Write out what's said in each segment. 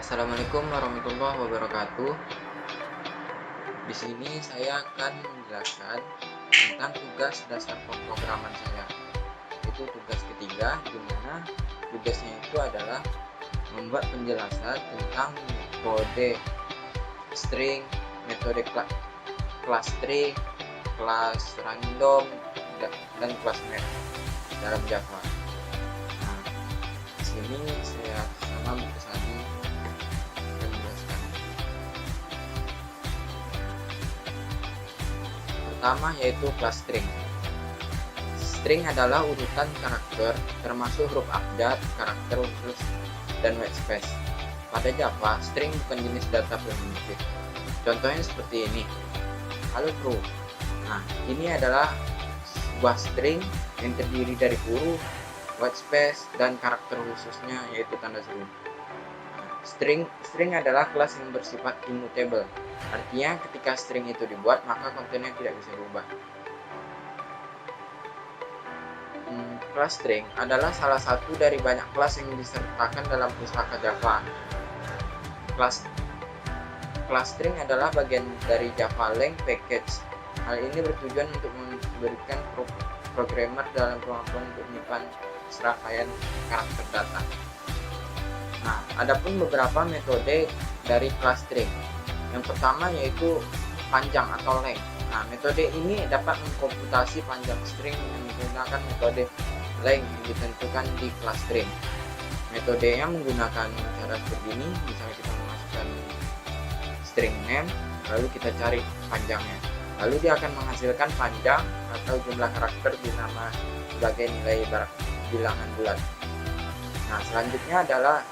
Assalamualaikum warahmatullahi wabarakatuh. Di sini saya akan menjelaskan tentang tugas dasar pemrograman saya. Itu tugas ketiga, di mana tugasnya itu adalah membuat penjelasan tentang metode string, metode kelas string, kelas random, dan kelas math dalam Java. Nah, di sini saya sama Mukasani akan menjelaskan. Pertama yaitu kelas string. String adalah urutan karakter termasuk huruf abjad, karakter khusus, dan white space. Pada Java, string bukan jenis data primitif. Contohnya seperti ini. Halo bro. Nah, ini adalah sebuah string yang terdiri dari huruf, white space, dan karakter khususnya yaitu tanda seru. String adalah kelas yang bersifat immutable. Artinya ketika string itu dibuat, maka kontennya tidak bisa berubah. Kelas string adalah salah satu dari banyak kelas yang disertakan dalam pustaka Java. Kelas string adalah bagian dari Java Lang package. Hal ini bertujuan untuk memberikan programmer dalam kemampuan untuk menyimpan serangkaian karakter data. Nah, adapun beberapa metode dari kelas string. Yang pertama yaitu panjang atau length. Nah, metode ini dapat mengkomputasi panjang string yang menggunakan metode length yang ditentukan di kelas string. Metodenya menggunakan cara seperti ini. Misalnya kita memasukkan string name, lalu kita cari panjangnya. Lalu dia akan menghasilkan panjang atau jumlah karakter dinama sebagai nilai bilangan bulat. Nah, selanjutnya adalah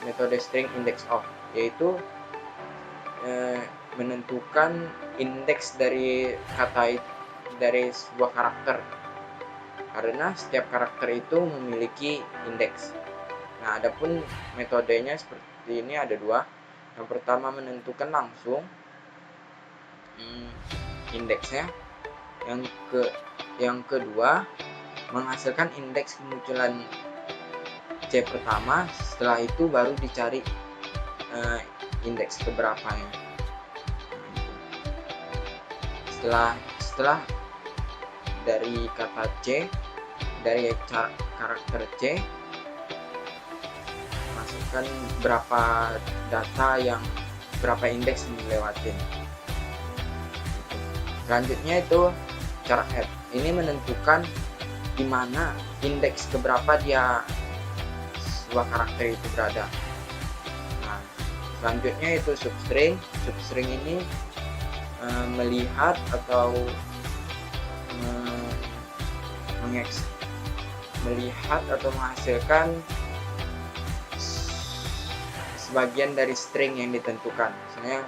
metode string index of, yaitu menentukan indeks dari sebuah karakter, karena setiap karakter itu memiliki indeks. Nah, adapun metodenya seperti ini ada dua. Yang pertama menentukan langsung indeksnya. Yang kedua menghasilkan indeks kemunculan C pertama. Setelah itu baru dicari indeks keberapanya. Setelah dari kata C, dari karakter C, masukkan berapa data yang berapa indeks yang dilewatin. Selanjutnya itu cara add. Ini menentukan di mana indeks keberapa dia sebuah karakter itu berada. Nah, selanjutnya itu substring. Substring ini melihat atau menghasilkan sebagian dari string yang ditentukan. Misalnya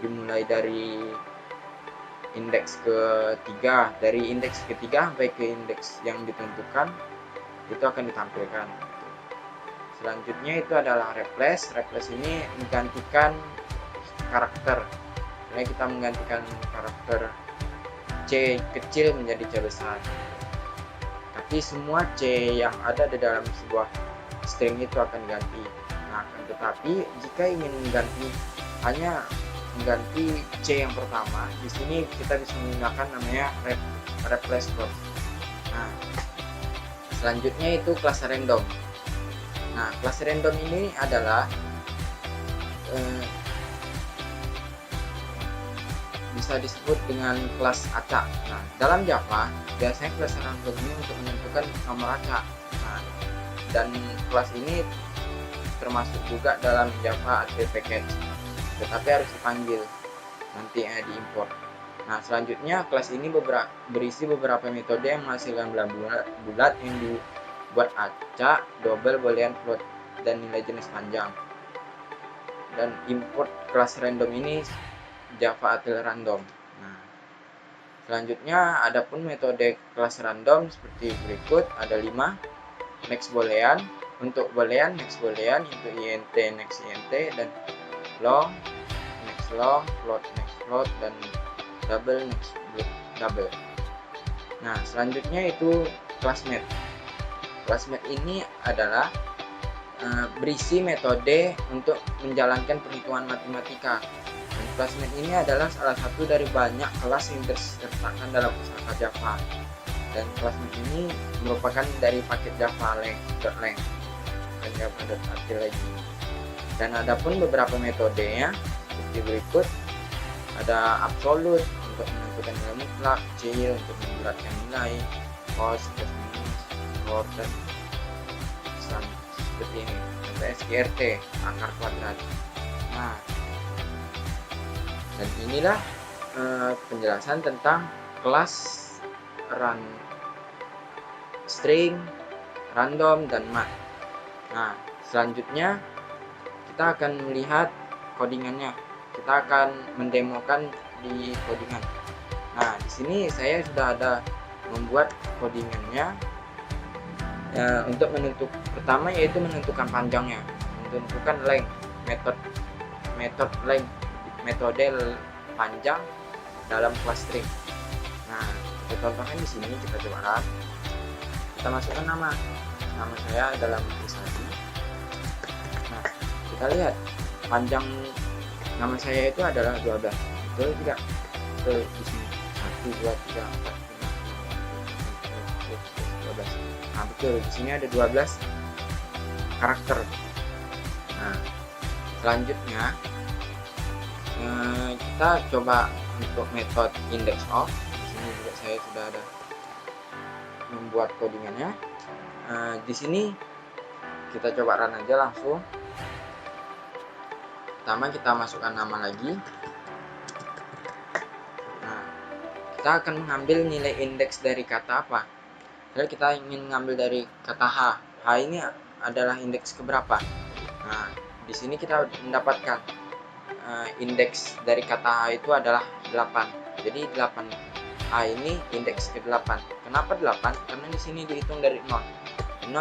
dimulai dari indeks ketiga, dari indeks ketiga sampai ke indeks yang ditentukan itu akan ditampilkan. Selanjutnya itu adalah replace. Replace ini menggantikan karakter. Misalnya kita menggantikan karakter C kecil menjadi C besar. Tapi semua C yang ada di dalam sebuah string itu akan ganti. Nah, tetapi jika ingin hanya mengganti C yang pertama, di sini kita bisa menggunakan namanya replace clause. Nah, selanjutnya itu kelas random. Nah, kelas random ini adalah bisa disebut dengan kelas acak. Nah, dalam Java biasanya kelas random ini untuk menentukan nomor acak. Nah, dan kelas ini termasuk juga dalam Java attribute package, tetapi harus dipanggil nanti diimport. Nah, selanjutnya kelas ini berisi beberapa metode yang menghasilkan bulat yang dibuat acak, double, boolean, float, dan nilai jenis panjang. Dan import kelas random ini Java attribute random. Nah, selanjutnya adapun metode kelas random seperti berikut, ada 5. Next boolean, untuk boolean next boolean, untuk int next int, dan long next long, float next float, dan double next double. Nah, selanjutnya itu kelas math. Kelas math ini adalah berisi metode untuk menjalankan perhitungan matematika. Dan ClassMate ini adalah salah satu dari banyak kelas yang disertakan dalam pusaka Java. Dan ClassMate ini merupakan dari paket Java Lang, bukan Java.artil lagi. Dan ada pun beberapa metodenya seperti berikut. Ada absolut untuk menentukan nilai mutlak, C untuk membulatkan nilai, cos, plus minus, or, dan seperti ini, sampai SQRT, akar kuadrat. Nah, dan inilah penjelasan tentang kelas string, random, dan math. Nah, selanjutnya kita akan melihat codingannya. Kita akan mendemokan di codingan. Nah, di sini saya sudah ada membuat codingannya untuk menentukan pertama, yaitu menentukan panjangnya, menentukan length, metode panjang dalam kelas string. Nah, kita contohkan di sini, kita coba run. Kita masukkan nama saya dalam tulisan. Nah, kita lihat panjang nama saya itu adalah 12. Betul tidak? Betul di sini. 1 2 3 4 5 6 7 8 9 10 11. Nah, betul di sini ada 12 karakter. Nah, selanjutnya kita coba untuk metode index of. Di sini juga saya sudah ada membuat codingannya. Di sini kita coba run aja langsung. Pertama kita masukkan nama lagi. Nah, kita akan mengambil nilai indeks dari kata apa? Jadi kita ingin mengambil dari kata H. H ini adalah indeks keberapa? Nah, di sini kita mendapatkan indeks dari kata H itu adalah 8. Jadi 8 H ini indeks ke-8. Kenapa 8? Karena di sini dihitung dari 0. 0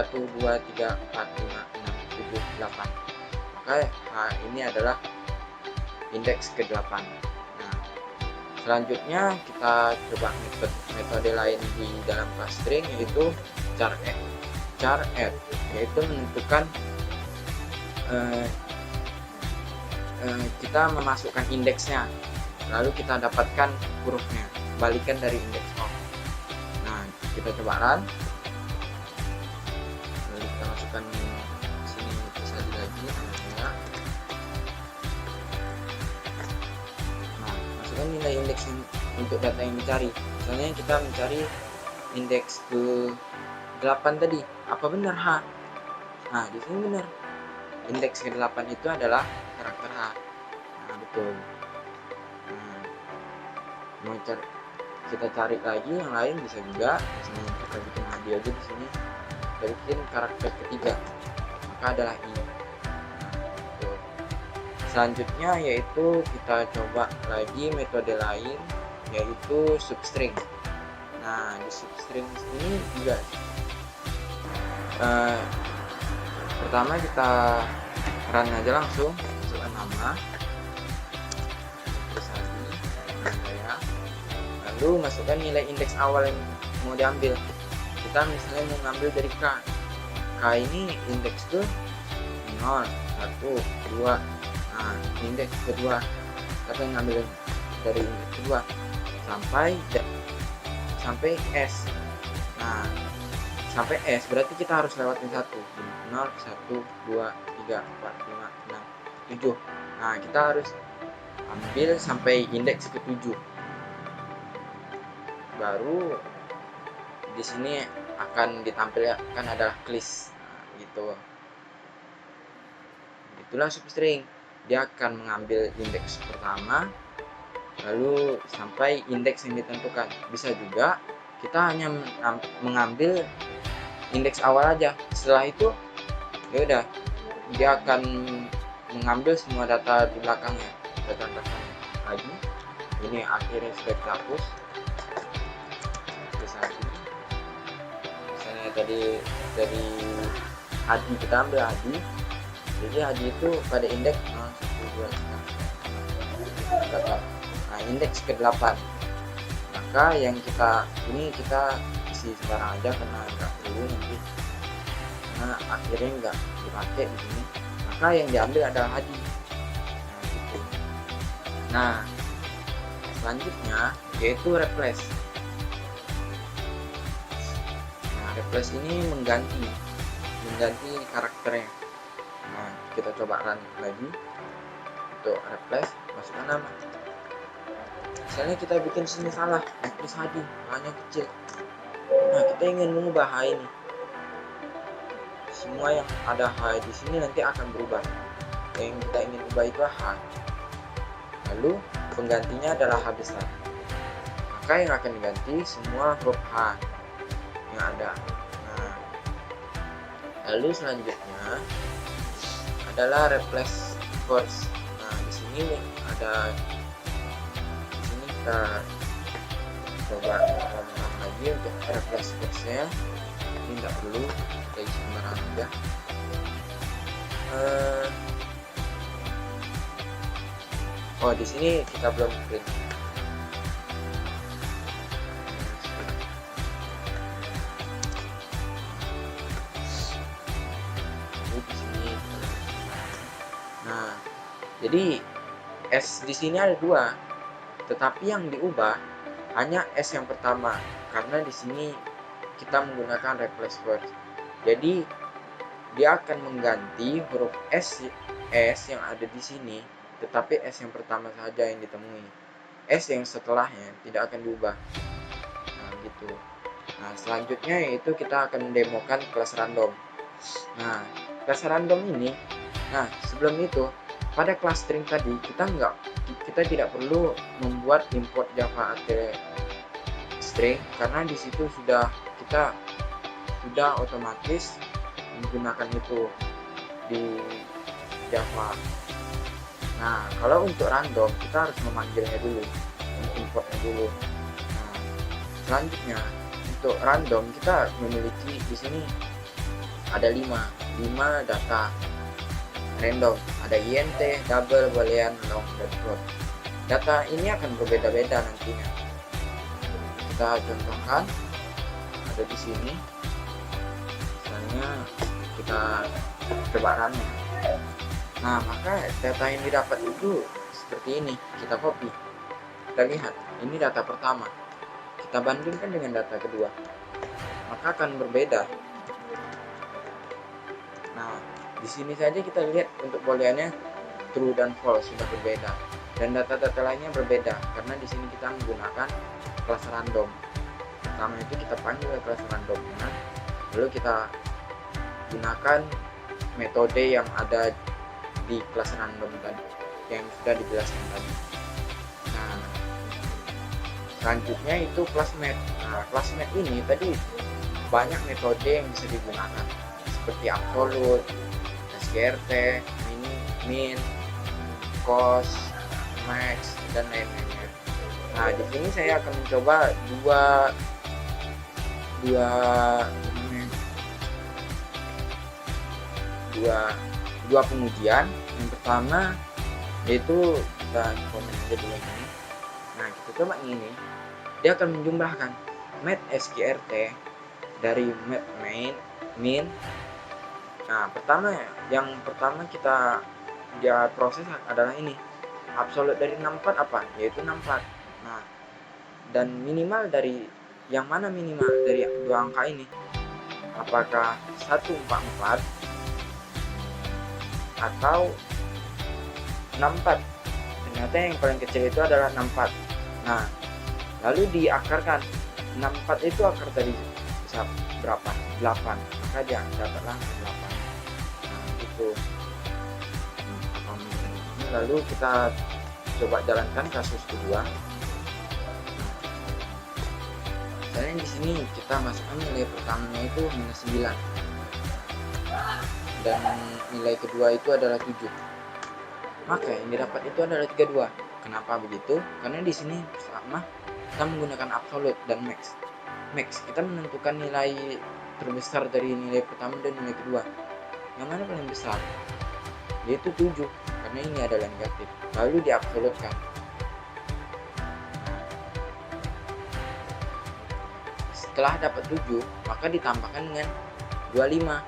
1 2 3 4 5 6 7 8. Maka H ini adalah indeks ke-8. Nah, selanjutnya kita coba metode lain di dalam kelas string, yaitu char add, yaitu menentukan kita memasukkan indeksnya, lalu kita dapatkan hurufnya, balikan dari indeks of. Nah, kita coba run, lalu kita masukkan sini saja lagi namanya. Nah, masukkan nilai indeks untuk data yang dicari. Misalnya kita mencari indeks ke 8 tadi, apa benar H? Nah, di sini benar. Indeks ke-8 itu adalah karakter H. Nah, betul. Nah, mau kita cari lagi yang lain bisa juga. Misalnya kita bikin hadiah aja di sini. Kita bikin karakter ketiga, maka adalah I. Nah, betul. Selanjutnya yaitu kita coba lagi metode lain, yaitu substring. Nah, di substring ini juga pertama kita run aja langsung, masukkan nama, terus saya, lalu masukkan nilai indeks awal yang mau diambil. Kita misalnya mau ngambil dari K. K ini indeks ke 0, 1, 2. Nah, indeks kedua kita akan ngambil dari indeks kedua sampai S. Nah, sampai S berarti kita harus lewatin 1, 0, 1, 2, 3, 4, 5, 6, 7. Nah, kita harus ambil sampai indeks ke-7. Baru di sini akan ditampilkan adalah list. Nah, gitu. Itulah substring. Dia akan mengambil indeks pertama lalu sampai indeks yang ditentukan. Bisa juga kita hanya mengambil indeks awal aja. Setelah itu ya udah, dia akan mengambil semua data di belakangnya, data lagi. Ini akhirnya sudah kita hapus. Terus lagi misalnya tadi dari Hadi, kita ambil Hadi. Jadi Hadi itu pada indeks 0, 1, 2, 3. Nah, indeks ke-8. Maka yang kita isi sembarang aja karena nggak perlu nanti. karena akhirnya nggak dipakai di sini, maka yang diambil adalah Hadi. Nah, gitu. Nah, selanjutnya yaitu replace. Nah, replace ini mengganti karakternya. Nah, kita coba run lagi. Untuk replace, masukkan nama. Misalnya kita bikin sini salah, replace Hadi, hanya kecil. Nah, kita ingin mengubah H ini. Semua yang ada H di sini nanti akan berubah. Yang kita ingin ubah itu H. Lalu penggantinya adalah H besar. Maka yang akan diganti semua huruf H yang ada. Nah, lalu selanjutnya adalah replace words. Nah, di sini ada, di sini kita coba lagi untuk replace words-nya. Ini tidak perlu, kita isi sembarangan aja. Oh, di sini kita belum print. Di sini. Nah, jadi S di sini ada dua, tetapi yang diubah hanya S yang pertama, karena di sini kita menggunakan replace word. Jadi dia akan mengganti huruf S yang ada di sini, tetapi S yang pertama saja yang ditemui. S yang setelahnya tidak akan diubah. Nah, gitu. Nah, selanjutnya yaitu kita akan mendemokan kelas random. Nah, kelas random ini, nah sebelum itu pada kelas string tadi kita tidak perlu membuat import Java AT string, karena di situ kita sudah otomatis menggunakan itu di Java. Nah, kalau untuk random kita harus memanggilnya dulu, importnya dulu. Nah, selanjutnya untuk random kita memiliki di sini ada 5 data random, ada int, double, boolean, long, dan float. Data ini akan berbeda-beda nantinya. Kita contohkan ada di sini. Misalnya kita coba run. Nah, maka data yang didapat itu seperti ini. Kita copy. Kita lihat, ini data pertama. Kita bandingkan dengan data kedua. Maka akan berbeda. Nah, di sini saja kita lihat untuk booleannya true dan false sudah berbeda. Dan data-data lainnya berbeda karena di sini kita menggunakan kelas random. Pertama itu kita panggil kelas random. Nah, lalu kita gunakan metode yang ada di kelas random tadi yang sudah dijelaskan tadi. Nah, selanjutnya itu classmate. Nah, classmate ini tadi banyak metode yang bisa digunakan seperti absolute, sqrt, min, cost, max, dan lain-lainnya. Nah, di sini saya akan mencoba dua pengujian. Yang pertama yaitu kita komen aja dulu ini. Nah, kita coba ini, dia akan menjumlahkan mat sqrt dari mat min. Nah, yang pertama dia proses adalah ini, absolute dari 64 apa, yaitu 64. Nah, dan minimal dari yang mana minimal dari dua angka ini, apakah 144 atau 64. Ternyata yang paling kecil itu adalah 64. Nah, lalu diakarkan. 64 itu akar dari berapa? 8. Maka dia dapatlah 8. Nah, gitu. Lalu kita coba jalankan kasus kedua. Misalnya di sini kita masukkan nilai pertamanya itu -9. Dan nilai kedua itu adalah 7. Maka yang didapat itu adalah 32. Kenapa begitu? Karena di sini sama kita menggunakan absolute dan max. Max kita menentukan nilai terbesar dari nilai pertama dan nilai kedua. Yang mana paling besar? Yaitu 7, karena ini adalah negatif. Lalu diabsolutkan. Setelah dapat 7, maka ditambahkan dengan 25.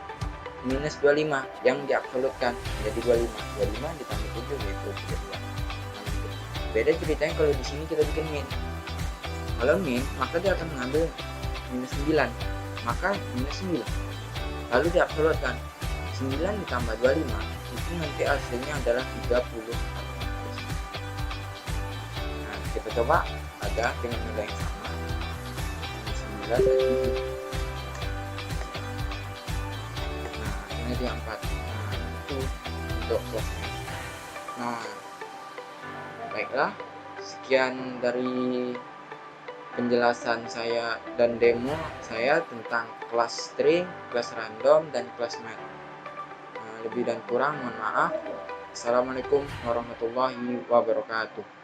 minus 25 yang diabsolutkan jadi 25. 25 ditambah 7 yaitu 32. Nah, beda ceritanya kalau di sini kita bikin min. Kalau min, maka dia akan mengambil minus 9, maka minus 9 lalu diabsolutkan 9 ditambah 25 itu nanti hasilnya adalah 30. Nah, kita coba ada dengan nilai yang sama, 9 dan 7. Nah, ini dia 4. Nah, itu untuk kelasnya. Nah, baiklah, sekian dari penjelasan saya dan demo saya tentang kelas string, kelas random, dan kelas math. Lebih dan kurang mohon maaf. Assalamualaikum warahmatullahi wabarakatuh.